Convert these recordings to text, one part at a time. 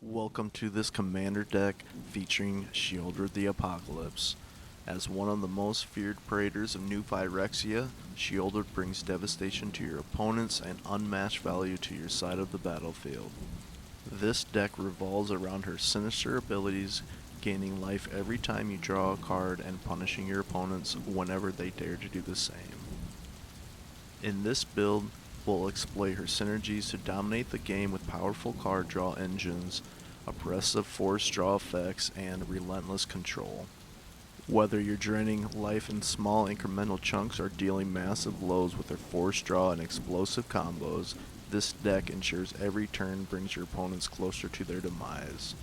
Welcome to this commander deck featuring Sheoldred the Apocalypse. As one of the most feared praetors of New Phyrexia, Sheoldred brings devastation to your opponents and unmatched value to your side of the battlefield. This deck revolves around her sinister abilities, gaining life every time you draw a card and punishing your opponents whenever they dare to do the same. In this build, we'll exploit her synergies to dominate the game with powerful card draw engines, oppressive force draw effects, and relentless control. Whether you're draining life in small incremental chunks or dealing massive blows with her force draw and explosive combos, this deck ensures every turn brings your opponents closer to their demise.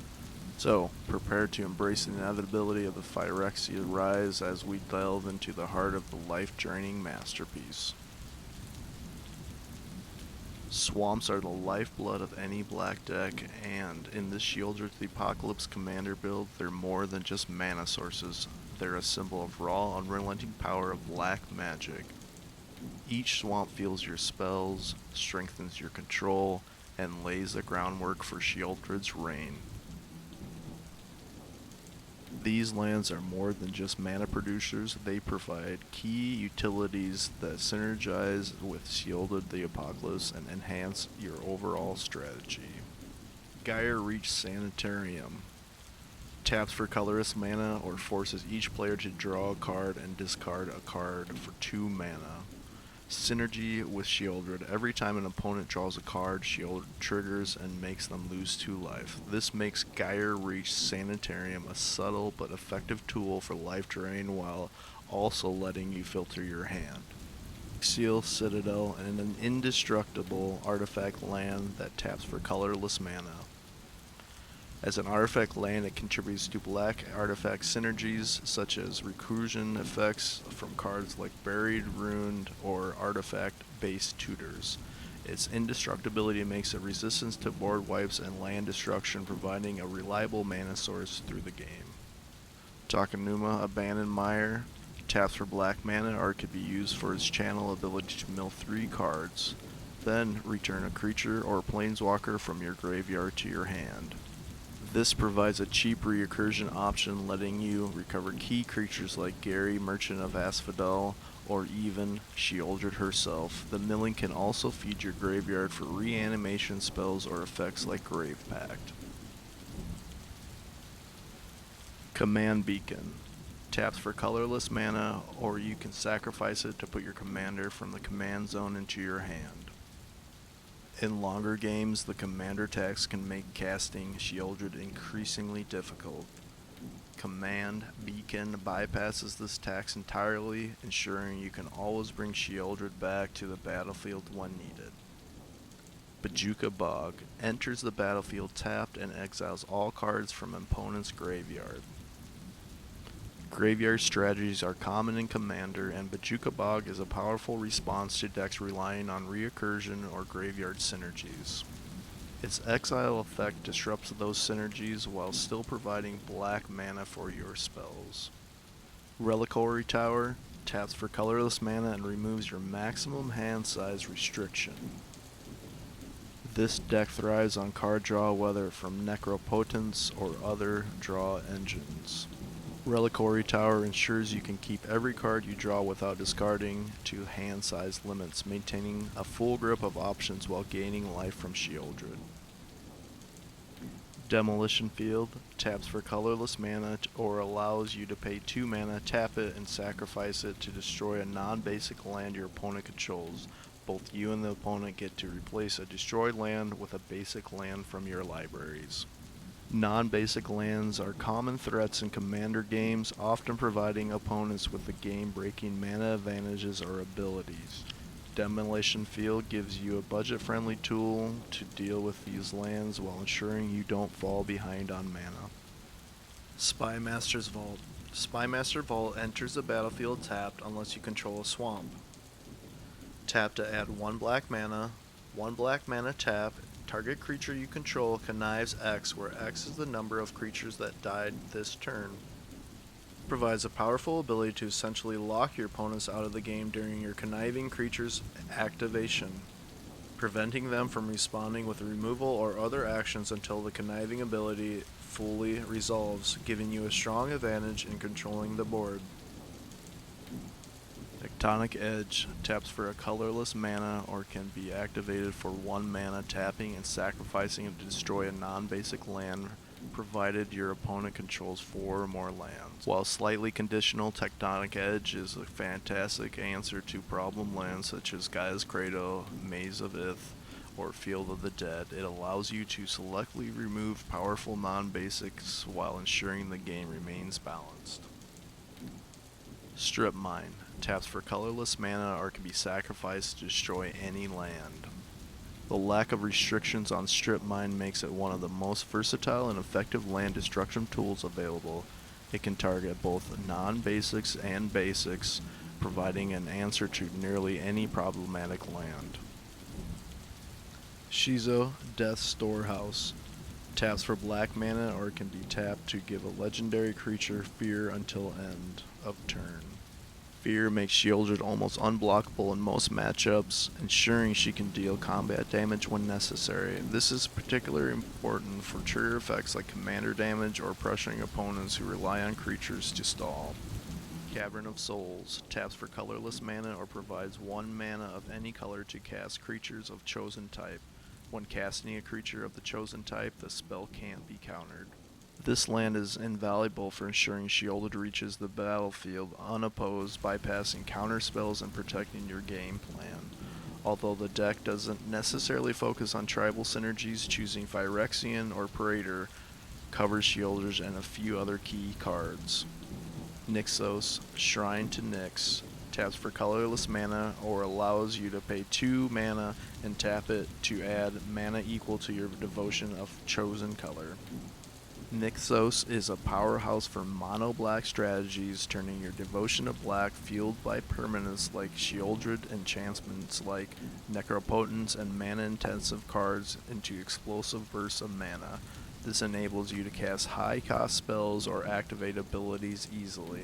So, prepare to embrace the inevitability of the Phyrexia rise as we delve into the heart of the life-draining masterpiece. Swamps are the lifeblood of any black deck, and in this Sheoldred the Apocalypse commander build, they're more than just mana sources. They're a symbol of raw, unrelenting power of black magic. Each swamp fuels your spells, strengthens your control, and lays the groundwork for Sheoldred's reign. These lands are more than just mana producers, they provide key utilities that synergize with Sheoldred the Apocalypse and enhance your overall strategy. Gyre Reach Sanitarium taps for colorless mana or forces each player to draw a card and discard a card for 2 mana. Synergy with Sheoldred. Every time an opponent draws a card, Sheoldred triggers and makes them lose 2 life. This makes Gyre Reach Sanitarium a subtle but effective tool for life drain while also letting you filter your hand. Seal Citadel, and an indestructible artifact land that taps for colorless mana. As an artifact land, it contributes to black artifact synergies, such as recursion effects from cards like Buried, Ruined, or artifact-based tutors. Its indestructibility makes it resistant to board wipes and land destruction, providing a reliable mana source through the game. Takenuma Abandoned Mire taps for black mana, or it could be used for its channel ability to mill 3 cards. Then return a creature or planeswalker from your graveyard to your hand. This provides a cheap recursion option, letting you recover key creatures like Gary, Merchant of Asphodel, or even Sheoldred herself. The milling can also feed your graveyard for reanimation spells or effects like Grave Pact. Command Beacon taps for colorless mana, or you can sacrifice it to put your commander from the command zone into your hand. In longer games, the commander tax can make casting Sheoldred increasingly difficult. Command Beacon bypasses this tax entirely, ensuring you can always bring Sheoldred back to the battlefield when needed. Bojuka Bog enters the battlefield tapped and exiles all cards from opponent's graveyard. Graveyard strategies are common in Commander, and Bojuka Bog is a powerful response to decks relying on recursion or graveyard synergies. Its exile effect disrupts those synergies while still providing black mana for your spells. Reliquary Tower taps for colorless mana and removes your maximum hand size restriction. This deck thrives on card draw, whether from Necropotence or other draw engines. Reliquary Tower ensures you can keep every card you draw without discarding to hand size limits, maintaining a full grip of options while gaining life from Sheoldred. Demolition Field taps for colorless mana or allows you to pay 2 mana, tap it, and sacrifice it to destroy a non-basic land your opponent controls. Both you and the opponent get to replace a destroyed land with a basic land from your libraries. Non-basic lands are common threats in Commander games, often providing opponents with the game-breaking mana advantages or abilities. Demolition Field gives you a budget-friendly tool to deal with these lands while ensuring you don't fall behind on mana. Spymaster's Vault. Spymaster Vault enters the battlefield tapped unless you control a swamp. Tap to add 1 black mana, 1 black mana tap. Target creature you control connives X, where X is the number of creatures that died this turn. Provides a powerful ability to essentially lock your opponents out of the game during your conniving creature's activation. preventing them from responding with removal or other actions until the conniving ability fully resolves, giving you a strong advantage in controlling the board. Tectonic Edge taps for a colorless mana or can be activated for 1 mana, tapping and sacrificing it to destroy a non-basic land, provided your opponent controls 4 or more lands. While slightly conditional, Tectonic Edge is a fantastic answer to problem lands such as Gaia's Cradle, Maze of Ith, or Field of the Dead. It allows you to selectively remove powerful non-basics while ensuring the game remains balanced. Strip Mine taps for colorless mana or can be sacrificed to destroy any land. The lack of restrictions on Strip Mine makes it one of the most versatile and effective land destruction tools available. It can target both non-basics and basics, providing an answer to nearly any problematic land. Shizo Death Storehouse taps for black mana or can be tapped to give a legendary creature fear until end of turn. Fear makes Sheoldred almost unblockable in most matchups, ensuring she can deal combat damage when necessary. This is particularly important for trigger effects like commander damage or pressuring opponents who rely on creatures to stall. Cavern of Souls taps for colorless mana or provides 1 mana of any color to cast creatures of chosen type. When casting a creature of the chosen type, the spell can't be countered. This land is invaluable for ensuring Sheoldred reaches the battlefield unopposed, bypassing counter spells and protecting your game plan. Although the deck doesn't necessarily focus on tribal synergies, choosing Phyrexian or Praetor covers Sheoldred and a few other key cards. Nixos, Shrine to Nyx, taps for colorless mana or allows you to pay 2 mana and tap it to add mana equal to your devotion of chosen color. Nixos is a powerhouse for mono-black strategies, turning your devotion of black fueled by permanents like Sheoldred, enchantments like Necropotence, and mana-intensive cards into explosive bursts of mana. This enables you to cast high-cost spells or activate abilities easily.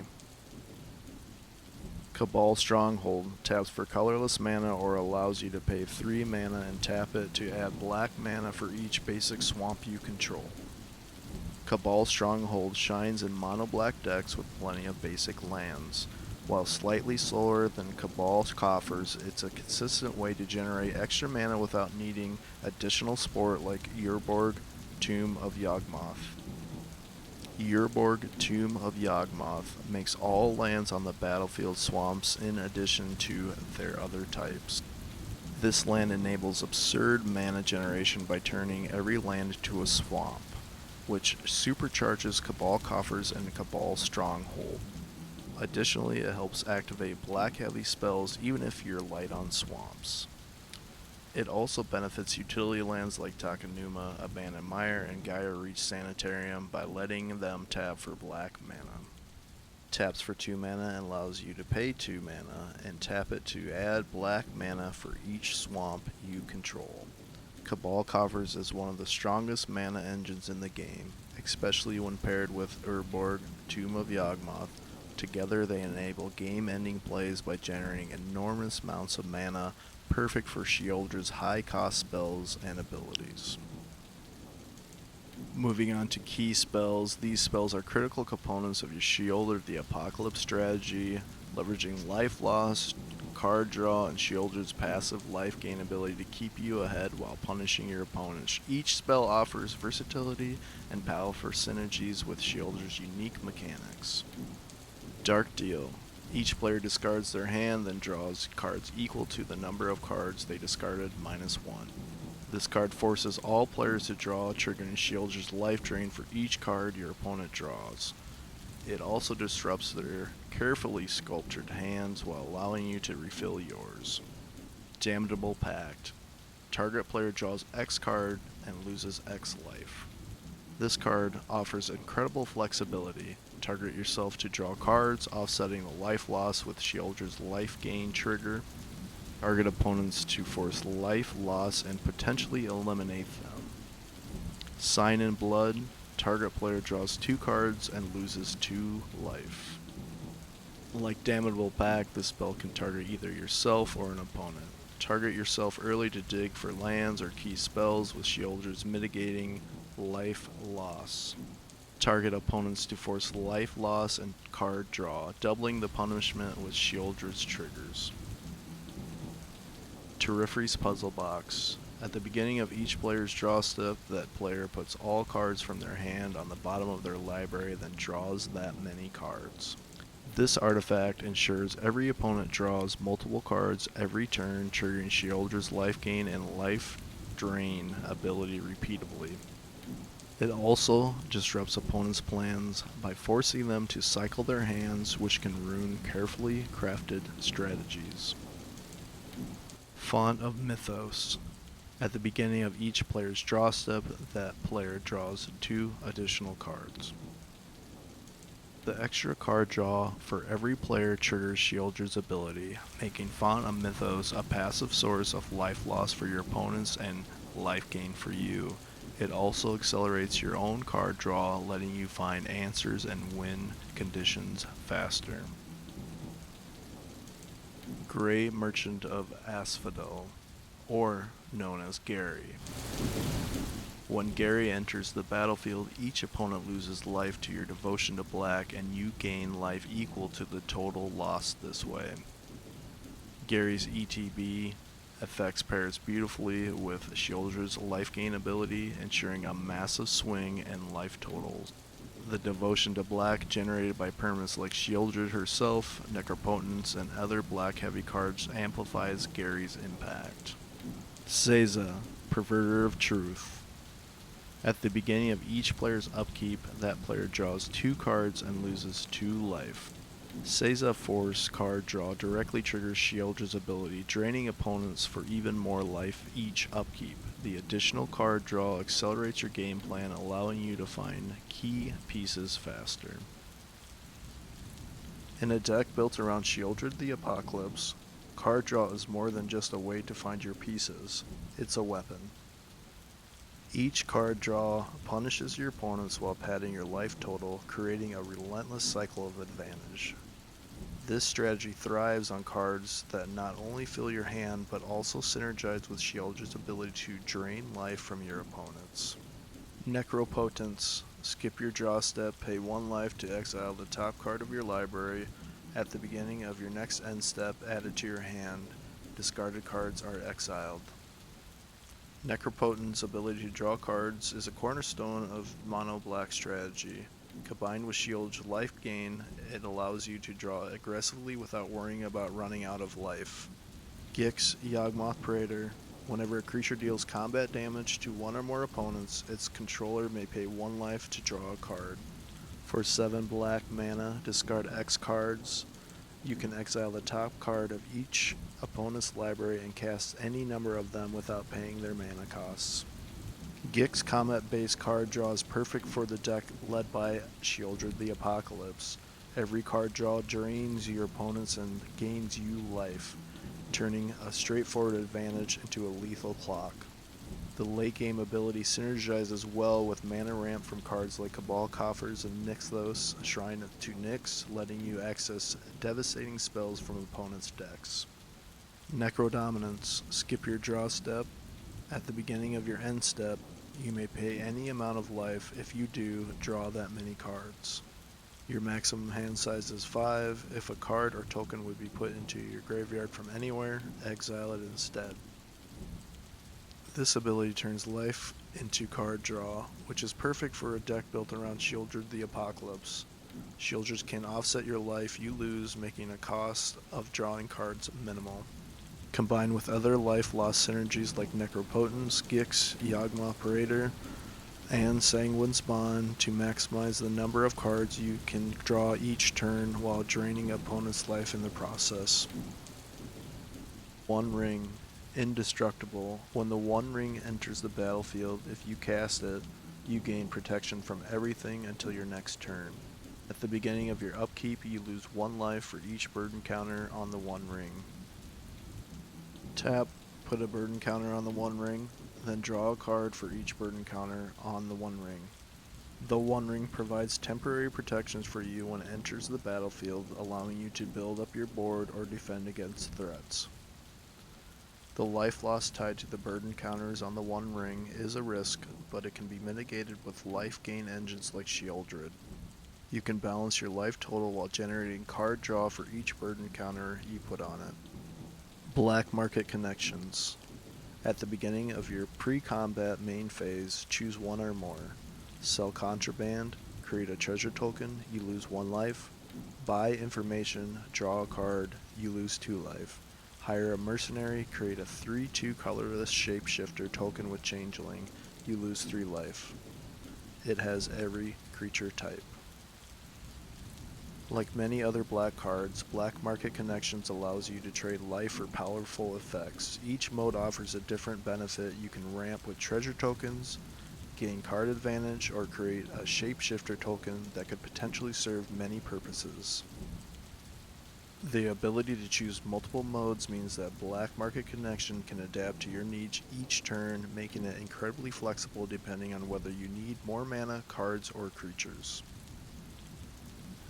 Cabal Stronghold taps for colorless mana or allows you to pay 3 mana and tap it to add black mana for each basic swamp you control. Cabal Stronghold shines in mono-black decks with plenty of basic lands. While slightly slower than Cabal Coffers, it's a consistent way to generate extra mana without needing additional support like Urborg, Tomb of Yawgmoth. Urborg, Tomb of Yawgmoth makes all lands on the battlefield swamps in addition to their other types. This land enables absurd mana generation by turning every land to a swamp, which supercharges Cabal Coffers and Cabal Stronghold. Additionally, it helps activate black-heavy spells even if you're light on swamps. It also benefits utility lands like Takenuma, Abandoned Mire, and Gaia Reach Sanitarium by letting them tap for black mana. Taps for 2 mana and allows you to pay 2 mana and tap it to add black mana for each swamp you control. Cabal Coffers is one of the strongest mana engines in the game, especially when paired with Urborg, Tomb of Yawgmoth. Together they enable game-ending plays by generating enormous amounts of mana, perfect for Sheoldred's high-cost spells and abilities. Moving on to key spells, these spells are critical components of your Sheoldred the Apocalypse strategy, leveraging life loss, card draw, and Sheoldred's passive life gain ability to keep you ahead while punishing your opponents. Each spell offers versatility and powerful synergies with Sheoldred's unique mechanics. Dark Deal. Each player discards their hand, then draws cards equal to the number of cards they discarded minus 1. This card forces all players to draw, triggering Sheoldred's life drain for each card your opponent draws. It also disrupts their carefully sculptured hands while allowing you to refill yours. Damnable Pact. Target player draws X card and loses X life. This card offers incredible flexibility. Target yourself to draw cards, offsetting the life loss with Sheoldred's life gain trigger. Target opponents to force life loss and potentially eliminate them. Sign in Blood. Target player draws 2 cards and loses 2 life. Like Damnable Pact, this spell can target either yourself or an opponent. Target yourself early to dig for lands or key spells with Sheoldred's mitigating life loss. Target opponents to force life loss and card draw, doubling the punishment with Sheoldred's triggers. Terrify's Puzzle Box. At the beginning of each player's draw step, that player puts all cards from their hand on the bottom of their library, then draws that many cards. This artifact ensures every opponent draws multiple cards every turn, triggering Sheoldred's life gain and life drain ability repeatedly. It also disrupts opponents' plans by forcing them to cycle their hands, which can ruin carefully crafted strategies. Font of Mythos. At the beginning of each player's draw step, that player draws 2 additional cards. The extra card draw for every player triggers Sheoldred's ability, making Font of Mythos a passive source of life loss for your opponents and life gain for you. It also accelerates your own card draw, letting you find answers and win conditions faster. Grey Merchant of Asphodel, or known as Gary. When Gary enters the battlefield, each opponent loses life to your devotion to black, and you gain life equal to the total lost this way. Gary's ETB effects pairs beautifully with Sheoldred's life gain ability, ensuring a massive swing in life totals. The devotion to black generated by permanents like Sheoldred herself, Necropotence, and other black heavy cards amplifies Gary's impact. Seiza, Perverter of Truth. At the beginning of each player's upkeep, that player draws 2 cards and loses 2 life. Seiza Force card draw directly triggers Sheoldred's ability, draining opponents for even more life each upkeep. The additional card draw accelerates your game plan, allowing you to find key pieces faster. In a deck built around Sheoldred the Apocalypse, card draw is more than just a way to find your pieces, it's a weapon. Each card draw punishes your opponents while padding your life total, creating a relentless cycle of advantage. This strategy thrives on cards that not only fill your hand, but also synergize with Sheoldred's ability to drain life from your opponents. Necropotence. Skip your draw step, pay 1 life to exile the top card of your library. At the beginning of your next end step, add it to your hand. Discarded cards are exiled. Necropotent's ability to draw cards is a cornerstone of mono black strategy. Combined with Sheoldred's life gain, it allows you to draw aggressively without worrying about running out of life. Gix Yawgmoth Praetor. Whenever a creature deals combat damage to 1 or more opponents, its controller may pay 1 life to draw a card. For 7 black mana, discard X cards. You can exile the top card of each opponent's library and cast any number of them without paying their mana costs. Gix combat-based card draw is perfect for the deck led by Sheoldred the Apocalypse. Every card draw drains your opponents and gains you life, turning a straightforward advantage into a lethal clock. The late game ability synergizes well with mana ramp from cards like Cabal Coffers and Nixthos, Shrine to Nyx, letting you access devastating spells from opponents' decks. Necrodominance. Skip your draw step. At the beginning of your end step, you may pay any amount of life. If you do, draw that many cards. Your maximum hand size is 5. If a card or token would be put into your graveyard from anywhere, exile it instead. This ability turns life into card draw, which is perfect for a deck built around Sheoldred the Apocalypse. Sheoldred can offset your life you lose, making a cost of drawing cards minimal. Combined with other life loss synergies like Necropotence, Gix, Yawgmoth Praetor, and Sanguine's Bond to maximize the number of cards you can draw each turn while draining opponents' life in the process. One Ring. Indestructible. When the One Ring enters the battlefield, if you cast it, you gain protection from everything until your next turn. At the beginning of your upkeep, you lose 1 life for each burden counter on the One Ring. Tap, put a burden counter on the One Ring, then draw a card for each burden counter on the One Ring. The One Ring provides temporary protections for you when it enters the battlefield, allowing you to build up your board or defend against threats. The life loss tied to the burden counters on the One Ring is a risk, but it can be mitigated with life gain engines like Sheoldred. You can balance your life total while generating card draw for each burden counter you put on it. Black market connections. At the beginning of your pre-combat main phase, choose one or more. Sell contraband, create a treasure token, you lose 1 life. Buy information, draw a card, you lose 2 life. Hire a mercenary, create a 3/2 colorless shapeshifter token with changeling, you lose 3 life. It has every creature type. Like many other black cards, Black Market Connections allows you to trade life for powerful effects. Each mode offers a different benefit. You can ramp with treasure tokens, gain card advantage, or create a shapeshifter token that could potentially serve many purposes. The ability to choose multiple modes means that Black Market Connection can adapt to your needs each turn, making it incredibly flexible depending on whether you need more mana, cards, or creatures.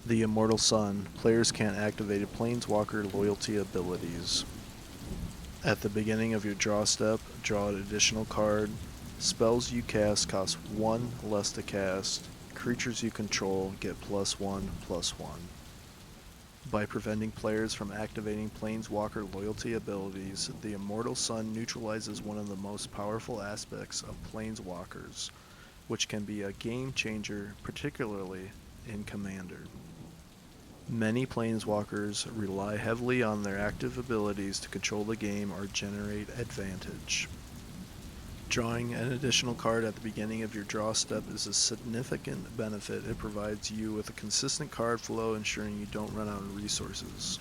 The Immortal Sun. Players can't activate Planeswalker loyalty abilities. At the beginning of your draw step, draw an additional card. Spells you cast cost 1 less to cast. Creatures you control get +1/+1. By preventing players from activating Planeswalker loyalty abilities, the Immortal Sun neutralizes one of the most powerful aspects of Planeswalkers, which can be a game changer, particularly in Commander. Many Planeswalkers rely heavily on their active abilities to control the game or generate advantage. Drawing an additional card at the beginning of your draw step is a significant benefit. It provides you with a consistent card flow, ensuring you don't run out of resources.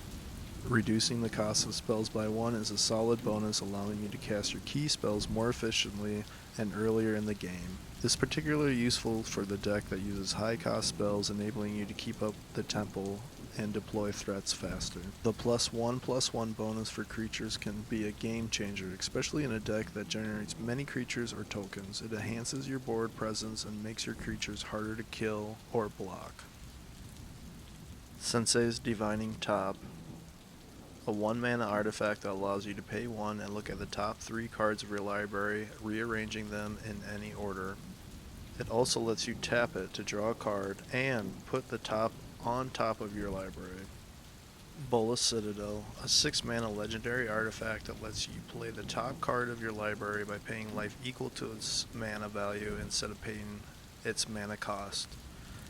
Reducing the cost of spells by 1 is a solid bonus, allowing you to cast your key spells more efficiently and earlier in the game. This is particularly useful for the deck that uses high cost spells, enabling you to keep up the tempo and deploy threats faster. The +1/+1 bonus for creatures can be a game changer, especially in a deck that generates many creatures or tokens. It enhances your board presence and makes your creatures harder to kill or block. Sensei's Divining Top. A 1-mana artifact that allows you to pay 1 and look at the top 3 cards of your library, rearranging them in any order. It also lets you tap it to draw a card and put the top on top of your library. Bolas Citadel, a 6-mana legendary artifact that lets you play the top card of your library by paying life equal to its mana value instead of paying its mana cost.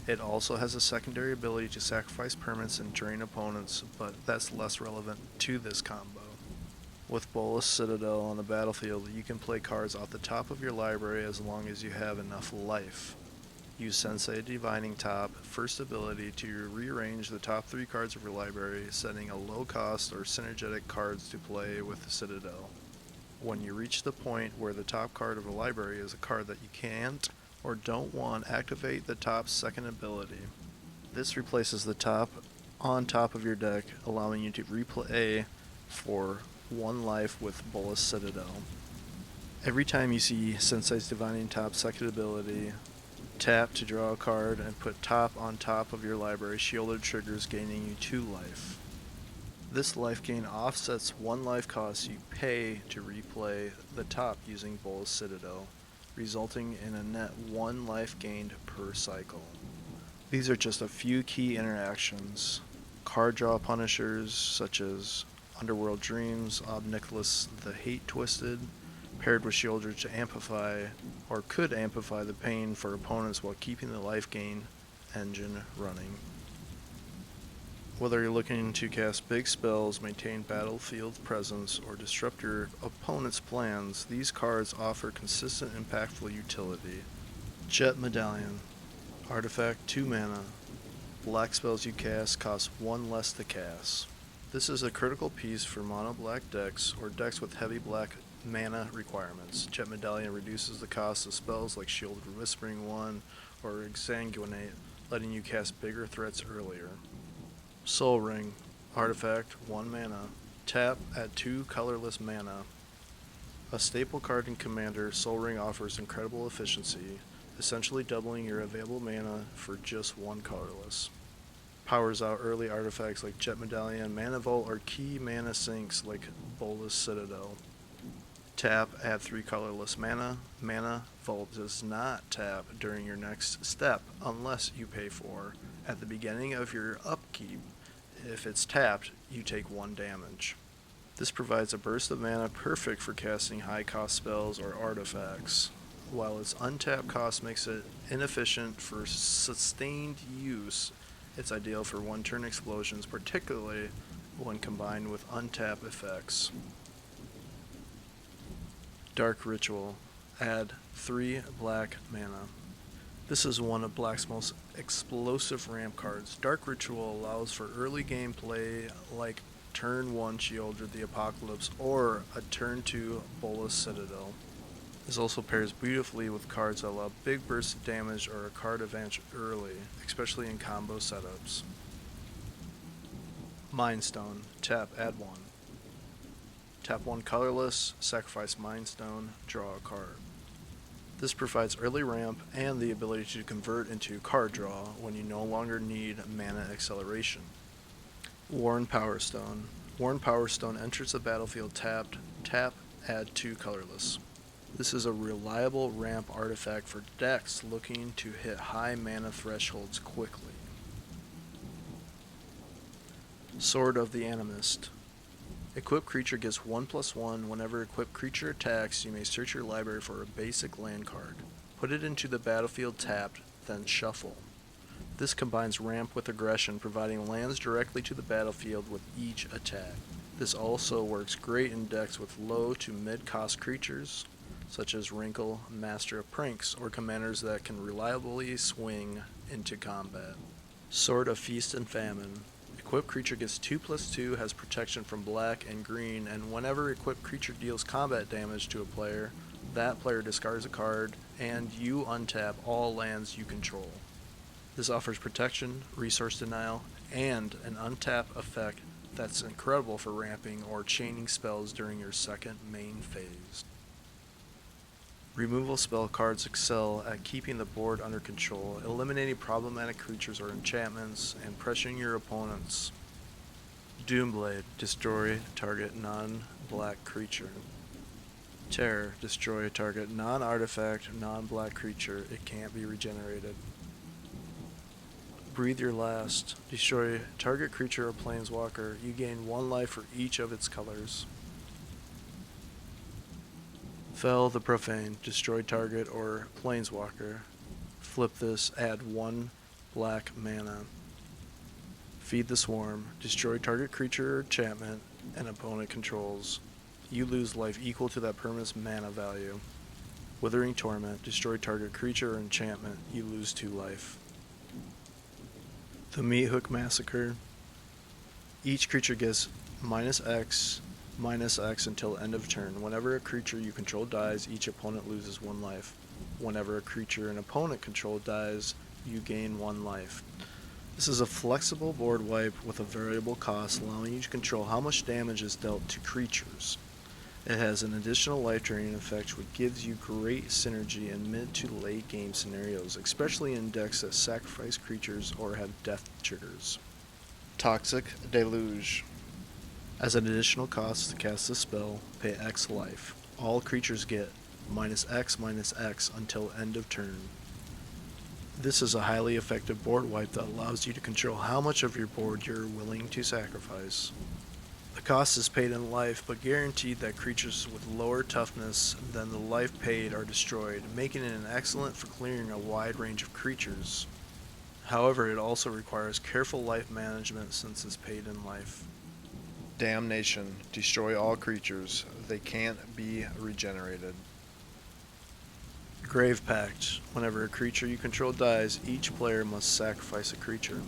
It also has a secondary ability to sacrifice permanents and drain opponents, but that's less relevant to this combo. With Bolas Citadel on the battlefield, you can play cards off the top of your library as long as you have enough life. Use Sensei Divining Top, first ability, to rearrange the top 3 cards of your library, setting a low cost or synergetic cards to play with the Citadel. When you reach the point where the top card of a library is a card that you can't or don't want, activate the top's second ability. This replaces the top on top of your deck, allowing you to replay for 1 life with Bolas Citadel. Every time you see Sensei's Divining Top's second ability, tap to draw a card and put top on top of your library. Sheoldred triggers, gaining you 2 life. This life gain offsets 1 life cost you pay to replay the top using Bolas Citadel, resulting in a net 1 life gained per cycle. These are just a few key interactions. Card draw punishers such as Underworld Dreams, Ob Nicholas the Hate Twisted, paired with Sheoldred to amplify, or could amplify, the pain for opponents while keeping the life gain engine running. Whether you're looking to cast big spells, maintain battlefield presence, or disrupt your opponent's plans, these cards offer consistent, impactful utility. Jet Medallion. Artifact, 2 mana. Black spells you cast cost 1 less to cast. This is a critical piece for mono-black decks or decks with heavy black mana requirements. Jet Medallion reduces the cost of spells like Sheoldred Whispering One or Exsanguinate, letting you cast bigger threats earlier. Soul Ring. Artifact, 1 mana. Tap, add 2 colorless mana. A staple card in Commander, Soul Ring offers incredible efficiency, essentially doubling your available mana for just 1 colorless. Powers out early artifacts like Jet Medallion, Mana Vault, or key mana sinks like Bolas Citadel. Tap, add 3 colorless mana. Mana Vault does not tap during your next step unless you pay for. At the beginning of your upkeep, if it's tapped, you take 1 damage. This provides a burst of mana perfect for casting high cost spells or artifacts, while its untapped cost makes it inefficient for sustained use. It's ideal for one-turn explosions, particularly when combined with untap effects. Dark Ritual. Add 3 black mana. This is one of Black's most explosive ramp cards. Dark Ritual allows for early game play like turn 1 Sheoldred the Apocalypse or a turn 2 Bolas Citadel. This also pairs beautifully with cards that allow big bursts of damage or a card advantage early, especially in combo setups. Mind Stone. Tap, add 1. Tap 1 colorless, sacrifice Mind Stone, draw a card. This provides early ramp and the ability to convert into card draw when you no longer need mana acceleration. Worn Power Stone. Worn Power Stone enters the battlefield tapped. Tap, add 2 colorless. This is a reliable ramp artifact for decks looking to hit high mana thresholds quickly. Sword of the Animist. Equipped creature gets 1/1. Whenever equipped creature attacks, you may search your library for a basic land card. Put it into the battlefield tapped, then shuffle. This combines ramp with aggression, providing lands directly to the battlefield with each attack. This also works great in decks with low to mid-cost creatures, such as Wrinkle, Master of Pranks, or commanders that can reliably swing into combat. Sword of Feast and Famine. Equipped creature gets 2/2, has protection from black and green, and whenever equipped creature deals combat damage to a player, that player discards a card, and you untap all lands you control. This offers protection, resource denial, and an untap effect that's incredible for ramping or chaining spells during your second main phase. Removal spell cards excel at keeping the board under control, eliminating problematic creatures or enchantments, and pressuring your opponents. Doomblade. Destroy target non-black creature. Terror. Destroy target non-artifact, non-black creature. It can't be regenerated. Breathe Your Last. Destroy target creature or planeswalker. You gain 1 life for each of its colors. Fel the Profane. Destroy target or planeswalker. Flip this, add 1 black mana. Feed the Swarm. Destroy target creature or enchantment an opponent controls. You lose life equal to that permanent's mana value. Withering Torment. Destroy target creature or enchantment. You lose 2 life. The Meat Hook Massacre. Each creature gets -X until end of turn. Whenever a creature you control dies, each opponent loses 1 life. Whenever a creature an opponent control dies, you gain 1 life. This is a flexible board wipe with a variable cost, allowing you to control how much damage is dealt to creatures. It has an additional life draining effect, which gives you great synergy in mid to late game scenarios, especially in decks that sacrifice creatures or have death triggers. Toxic Deluge. As an additional cost to cast this spell, pay X life. All creatures get -X until end of turn. This is a highly effective board wipe that allows you to control how much of your board you're willing to sacrifice. The cost is paid in life, but guaranteed that creatures with lower toughness than the life paid are destroyed, making it an excellent for clearing a wide range of creatures. However, it also requires careful life management since it's paid in life. Damnation. Destroy all creatures. They can't be regenerated. Grave Pact. Whenever a creature you control dies, each player must sacrifice a creature.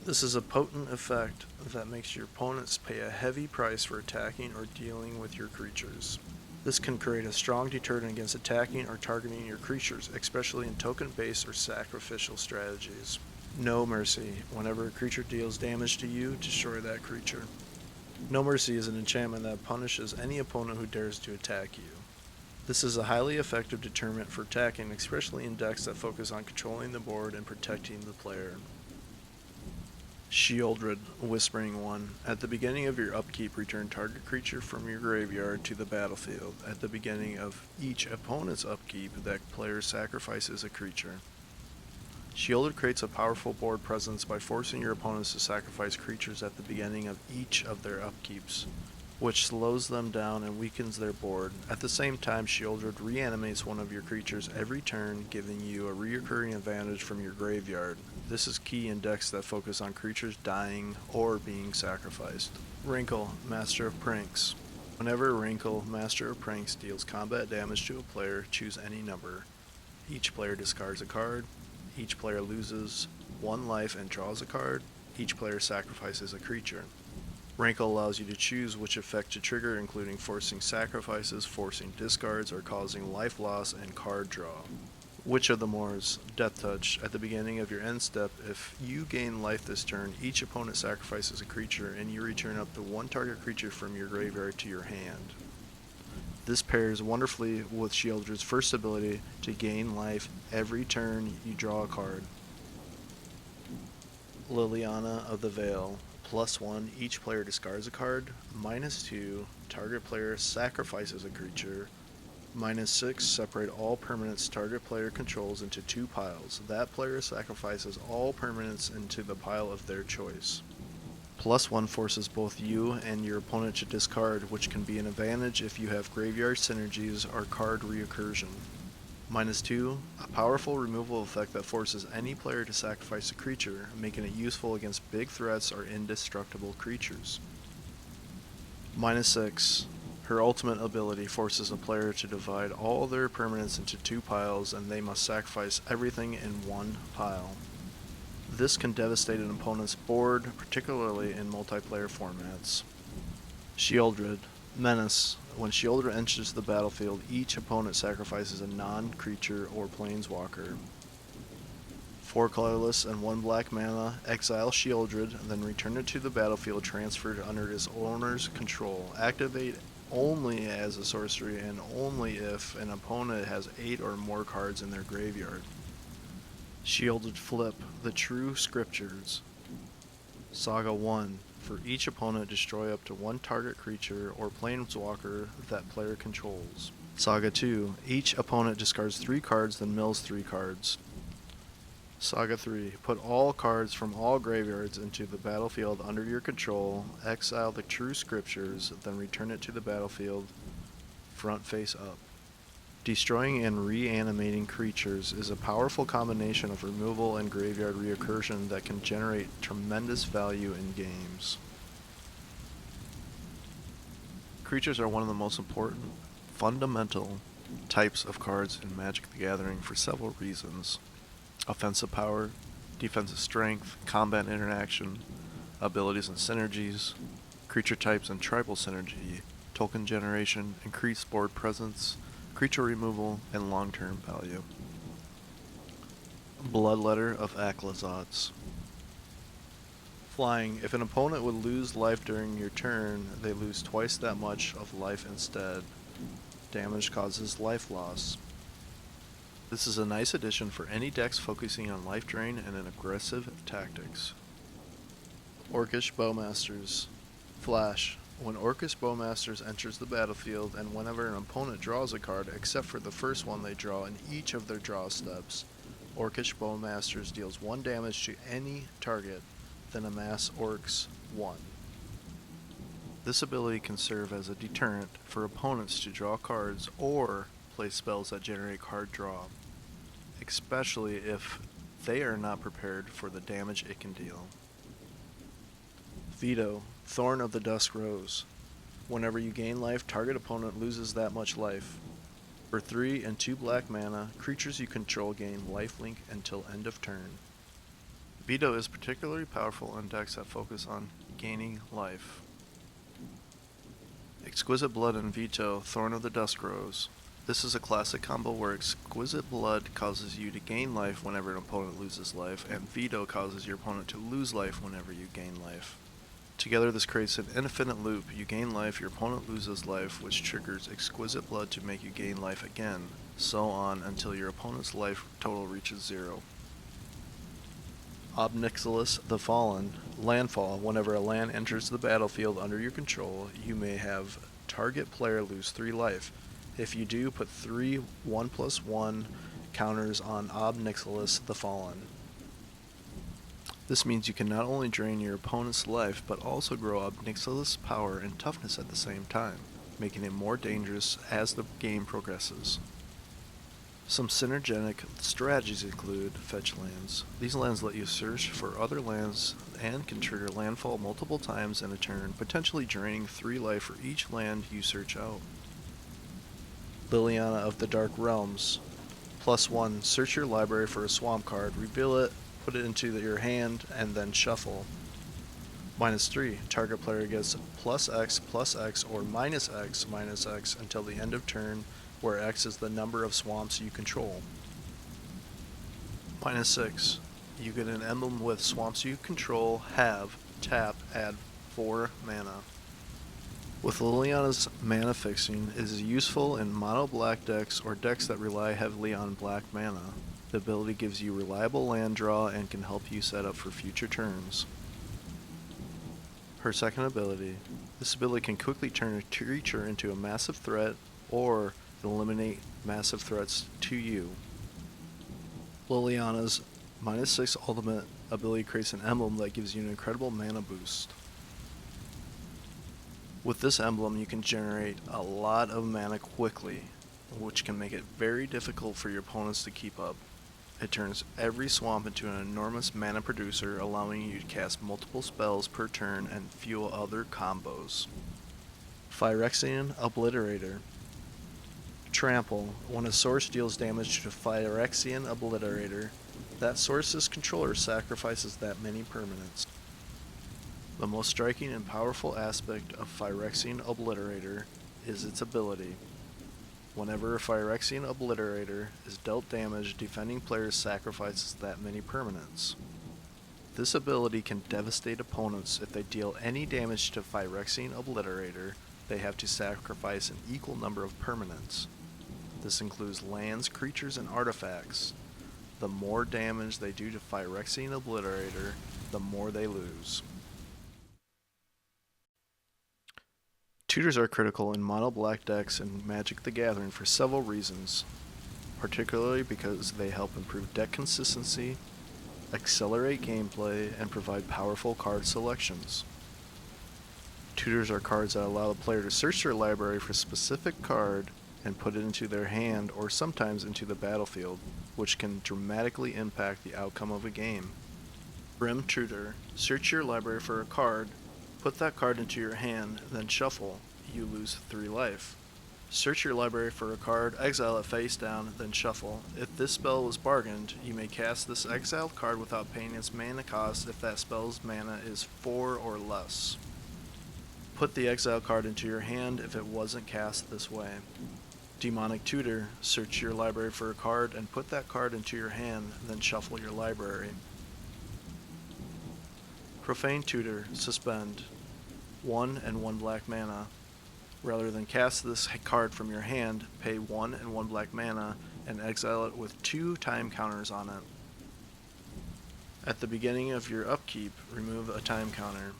This is a potent effect that makes your opponents pay a heavy price for attacking or dealing with your creatures. This can create a strong deterrent against attacking or targeting your creatures, especially in token-based or sacrificial strategies. No Mercy. Whenever a creature deals damage to you, destroy that creature. No Mercy is an enchantment that punishes any opponent who dares to attack you. This is a highly effective deterrent for attacking, especially in decks that focus on controlling the board and protecting the player. Sheoldred, Whispering One. At the beginning of your upkeep, return target creature from your graveyard to the battlefield. At the beginning of each opponent's upkeep, that player sacrifices a creature. Sheoldred creates a powerful board presence by forcing your opponents to sacrifice creatures at the beginning of each of their upkeeps, which slows them down and weakens their board. At the same time, Sheoldred reanimates one of your creatures every turn, giving you a recurring advantage from your graveyard. This is key in decks that focus on creatures dying or being sacrificed. Wrinkle, Master of Pranks. Whenever Wrinkle, Master of Pranks, deals combat damage to a player, choose any number. Each player discards a card. Each player loses 1 life and draws a card. Each player sacrifices a creature. Wrinkle allows you to choose which effect to trigger, including forcing sacrifices, forcing discards, or causing life loss and card draw. Witch of the Moors, Death Touch. At the beginning of your end step, if you gain life this turn, each opponent sacrifices a creature, and you return up to 1 target creature from your graveyard to your hand. This pairs wonderfully with Sheoldred's first ability to gain life every turn you draw a card. Liliana of the Veil. +1, each player discards a card. -2, target player sacrifices a creature. -6, separate all permanents target player controls into 2 piles. That player sacrifices all permanents into the pile of their choice. +1 forces both you and your opponent to discard, which can be an advantage if you have graveyard synergies or card recursion. -2, a powerful removal effect that forces any player to sacrifice a creature, making it useful against big threats or indestructible creatures. -6, her ultimate ability forces a player to divide all their permanents into 2 piles, and they must sacrifice everything in 1 pile. This can devastate an opponent's board, particularly in multiplayer formats. Sheoldred, Menace. When Sheoldred enters the battlefield, each opponent sacrifices a non-creature or planeswalker. 4 colorless and 1 black mana, exile Sheoldred, then return it to the battlefield transferred under its owner's control. Activate only as a sorcery and only if an opponent has 8 or more cards in their graveyard. Sheoldred Flip, The True Scriptures. Saga 1. For each opponent, destroy up to 1 target creature or planeswalker that player controls. Saga 2. Each opponent discards 3 cards, then mills 3 cards. Saga 3. Put all cards from all graveyards into the battlefield under your control, exile the True Scriptures, then return it to the battlefield, front face up. Destroying and reanimating creatures is a powerful combination of removal and graveyard recursion that can generate tremendous value in games. Creatures are one of the most important, fundamental types of cards in Magic the Gathering for several reasons. Offensive power, defensive strength, combat interaction, abilities and synergies, creature types and tribal synergy, token generation, increased board presence, creature removal, and long-term value. Bloodletter of Aclazotz. Flying. If an opponent would lose life during your turn, they lose twice that much of life instead. Damage causes life loss. This is a nice addition for any decks focusing on life drain and an aggressive tactics. Orcish Bowmasters. Flash. When Orcish Bowmasters enters the battlefield, and whenever an opponent draws a card, except for the first one they draw in each of their draw steps, Orcish Bowmasters deals 1 damage to any target, then amass Orcs 1. This ability can serve as a deterrent for opponents to draw cards or play spells that generate card draw, especially if they are not prepared for the damage it can deal. Veto, Thorn of the Dusk Rose. Whenever you gain life, target opponent loses that much life. For 3 and 2 black mana, creatures you control gain lifelink until end of turn. Veto is particularly powerful in decks that focus on gaining life. Exquisite Blood and Veto, Thorn of the Dusk Rose. This is a classic combo where Exquisite Blood causes you to gain life whenever an opponent loses life, and Veto causes your opponent to lose life whenever you gain life. Together this creates an infinite loop. You gain life, your opponent loses life, which triggers Exquisite Blood to make you gain life again, so on until your opponent's life total reaches 0. Obnixilis the Fallen. Landfall. Whenever a land enters the battlefield under your control, you may have target player lose 3 life. If you do, put 3 1/1 counters on Obnixilis the Fallen. This means you can not only drain your opponent's life, but also grow Obnixilis' power and toughness at the same time, making it more dangerous as the game progresses. Some synergetic strategies include fetch lands. These lands let you search for other lands and can trigger landfall multiple times in a turn, potentially draining 3 life for each land you search out. Liliana of the Dark Realms. +1, search your library for a swamp card, reveal it, put it into your hand, and then shuffle. -3, target player gets +X/+X or -X/-X until the end of turn, where X is the number of swamps you control. -6, you get an emblem with swamps you control, have, tap, add 4 mana. With Liliana's mana fixing, it is useful in mono black decks or decks that rely heavily on black mana. The ability gives you reliable land draw and can help you set up for future turns. Her second ability. This ability can quickly turn a creature into a massive threat or eliminate massive threats to you. Liliana's -6 ultimate ability creates an emblem that gives you an incredible mana boost. With this emblem, you can generate a lot of mana quickly, which can make it very difficult for your opponents to keep up. It turns every swamp into an enormous mana producer, allowing you to cast multiple spells per turn and fuel other combos. Phyrexian Obliterator. Trample. When a source deals damage to Phyrexian Obliterator, that source's controller sacrifices that many permanents. The most striking and powerful aspect of Phyrexian Obliterator is its ability. Whenever a Phyrexian Obliterator is dealt damage, defending players sacrifices that many permanents. This ability can devastate opponents. If they deal any damage to Phyrexian Obliterator, they have to sacrifice an equal number of permanents. This includes lands, creatures, and artifacts. The more damage they do to Phyrexian Obliterator, the more they lose. Tutors are critical in mono black decks and Magic the Gathering for several reasons, particularly because they help improve deck consistency, accelerate gameplay, and provide powerful card selections. Tutors are cards that allow the player to search their library for a specific card and put it into their hand or sometimes into the battlefield, which can dramatically impact the outcome of a game. Grim Tutor. Search your library for a card, put that card into your hand, then shuffle. You lose 3 life. Search your library for a card, exile it face down, then shuffle. If this spell was bargained, you may cast this exiled card without paying its mana cost if that spell's mana is 4 or less. Put the exile card into your hand if it wasn't cast this way. Demonic Tutor. Search your library for a card and put that card into your hand, then shuffle your library. Profane Tutor. Suspend. 1 and 1 black mana. Rather than cast this card from your hand, pay 1 and 1 black mana and exile it with 2 time counters on it. At the beginning of your upkeep, remove a time counter.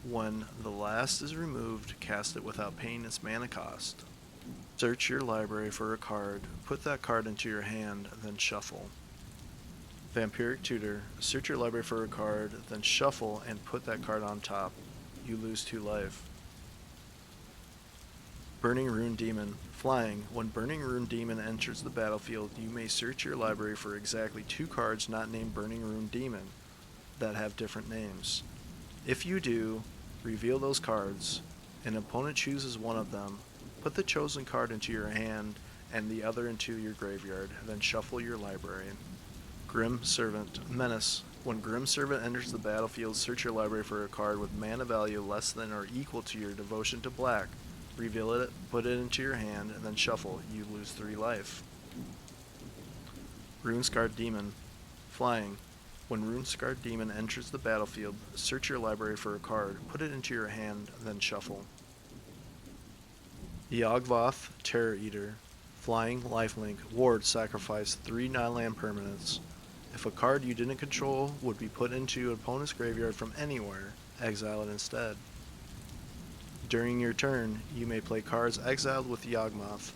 When the last is removed, cast it without paying its mana cost. Search your library for a card, put that card into your hand, then shuffle. Vampiric Tutor. Search your library for a card, then shuffle and put that card on top. You lose 2 life. Burning Rune Demon. Flying. When Burning Rune Demon enters the battlefield, you may search your library for exactly 2 cards not named Burning Rune Demon that have different names. If you do, reveal those cards. An opponent chooses one of them. Put the chosen card into your hand and the other into your graveyard, then shuffle your library. Grim Servant. Menace. When Grim Servant enters the battlefield, search your library for a card with mana value less than or equal to your devotion to black. Reveal it, put it into your hand, and then shuffle. You lose 3 life. Runescarred Demon. Flying. When Runescarred Demon enters the battlefield, search your library for a card, put it into your hand, then shuffle. Yawgmoth Terror Eater. Flying, lifelink, ward, sacrifice 3 non-land permanents. If a card you didn't control would be put into an opponent's graveyard from anywhere, exile it instead. During your turn, you may play cards exiled with Yawgmoth.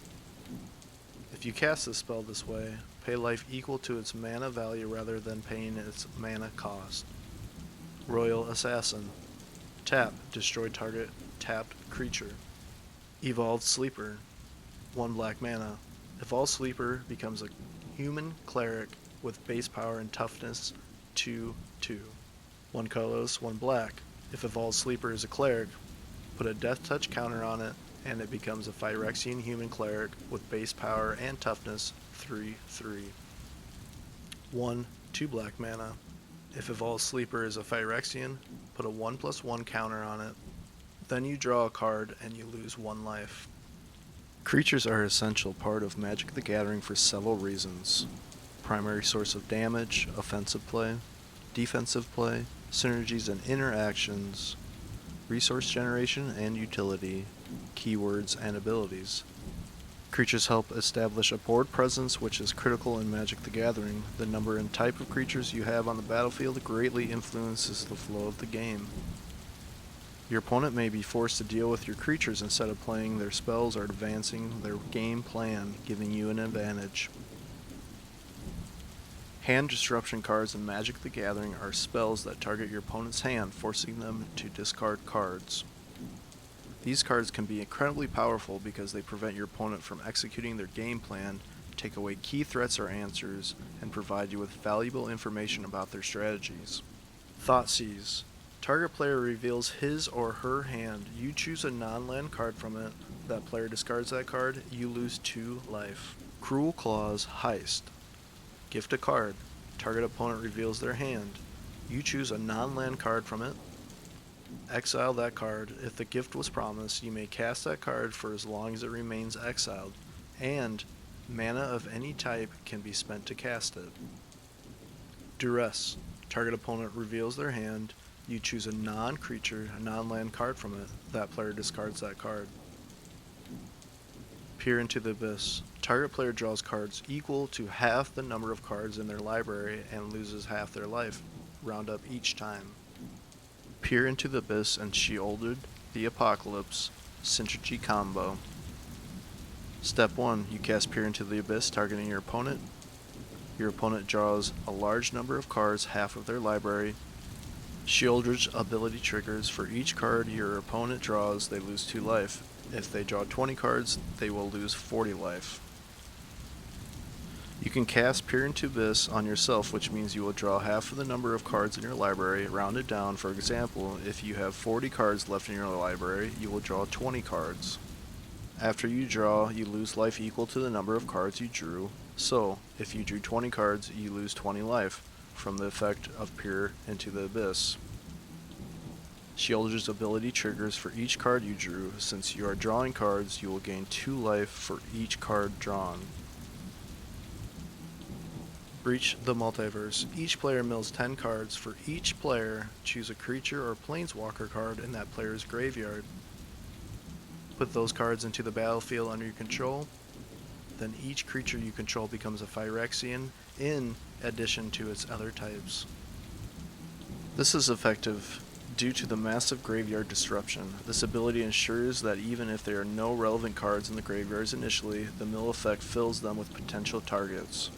If you cast this spell this way, pay life equal to its mana value rather than paying its mana cost. Royal Assassin. Tap, destroy target tapped creature. Evolved Sleeper. 1 black mana. Evolved Sleeper becomes a human cleric with base power and toughness 2/2. 1 colorless, 1 black. If Evolved Sleeper is a cleric, put a death touch counter on it, and it becomes a Phyrexian human cleric with base power and toughness 3/3. 1 2 black mana. If Evolved Sleeper is a Phyrexian, put a 1/1 counter on it. Then you draw a card and you lose 1 life. Creatures are an essential part of Magic the Gathering for several reasons. Primary source of damage, offensive play, defensive play, synergies and interactions, resource generation and utility, keywords and abilities. Creatures help establish a board presence, which is critical in Magic the Gathering. The number and type of creatures you have on the battlefield greatly influences the flow of the game. Your opponent may be forced to deal with your creatures instead of playing their spells or advancing their game plan, giving you an advantage. Hand disruption cards in Magic the Gathering are spells that target your opponent's hand, forcing them to discard cards. These cards can be incredibly powerful because they prevent your opponent from executing their game plan, take away key threats or answers, and provide you with valuable information about their strategies. Thoughtseize. Target player reveals his or her hand. You choose a non-land card from it. That player discards that card. You lose 2 life. Cruel Claws Heist. Gift a card. Target opponent reveals their hand. You choose a non-land card from it. Exile that card. If the gift was promised, you may cast that card for as long as it remains exiled, and mana of any type can be spent to cast it. Duress. Target opponent reveals their hand. You choose a non-creature, a non-land card from it. That player discards that card. Peer into the Abyss. Target player draws cards equal to half the number of cards in their library and loses half their life. Round up each time. Peer into the Abyss and Sheoldred the Apocalypse Synergy combo. Step 1. You cast Peer into the Abyss, targeting your opponent. Your opponent draws a large number of cards, half of their library. Sheoldred's ability triggers. For each card your opponent draws, they lose 2 life. If they draw 20 cards, they will lose 40 life. You can cast Peer into Abyss on yourself, which means you will draw half of the number of cards in your library, rounded down. For example, if you have 40 cards left in your library, you will draw 20 cards. After you draw, you lose life equal to the number of cards you drew. So, if you drew 20 cards, you lose 20 life from the effect of Peer into the Abyss. Sheoldred's ability triggers. For each card you drew. Since you are drawing cards, you will gain 2 life for each card drawn. Breach the Multiverse. Each player mills 10 cards. For each player, choose a creature or planeswalker card in that player's graveyard. Put those cards into the battlefield under your control. Then each creature you control becomes a Phyrexian in addition to its other types. This is effective due to the massive graveyard disruption. This ability ensures that even if there are no relevant cards in the graveyards initially, the mill effect fills them with potential targets.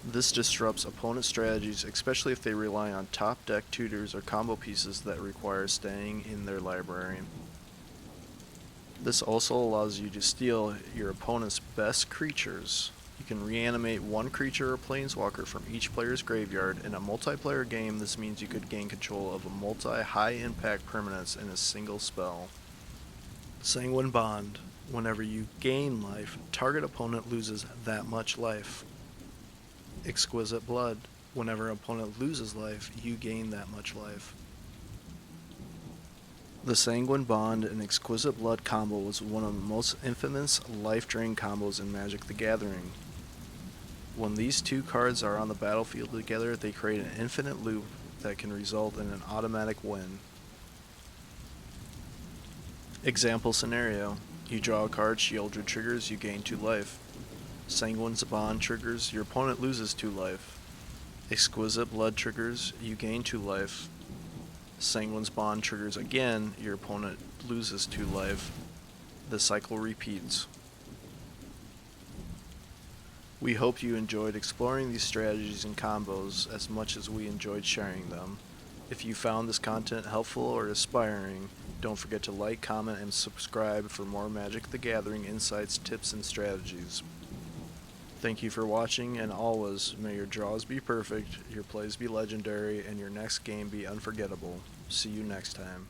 This disrupts opponent strategies, especially if they rely on top deck tutors or combo pieces that require staying in their library. This also allows you to steal your opponent's best creatures. You can reanimate 1 creature or planeswalker from each player's graveyard. In a multiplayer game, this means you could gain control of a multi-high impact permanence in a single spell. Sanguine Bond. Whenever you gain life, target opponent loses that much life. Exquisite Blood. Whenever an opponent loses life, you gain that much life. The Sanguine Bond and Exquisite Blood combo was one of the most infamous life drain combos in Magic the Gathering. When these 2 cards are on the battlefield together, they create an infinite loop that can result in an automatic win. Example scenario. You draw a card, Sheoldred triggers, you gain 2 life. Sanguine's Bond triggers, your opponent loses 2 life. Exquisite blood triggers, you gain 2 life. Sanguine's bond triggers again, your opponent loses 2 life. The cycle repeats. We hope you enjoyed exploring these strategies and combos as much as we enjoyed sharing them. If you found this content helpful or inspiring, don't forget to like, comment, and subscribe for more Magic the Gathering insights, tips, and strategies. Thank you for watching, and always, may your draws be perfect, your plays be legendary, and your next game be unforgettable. See you next time.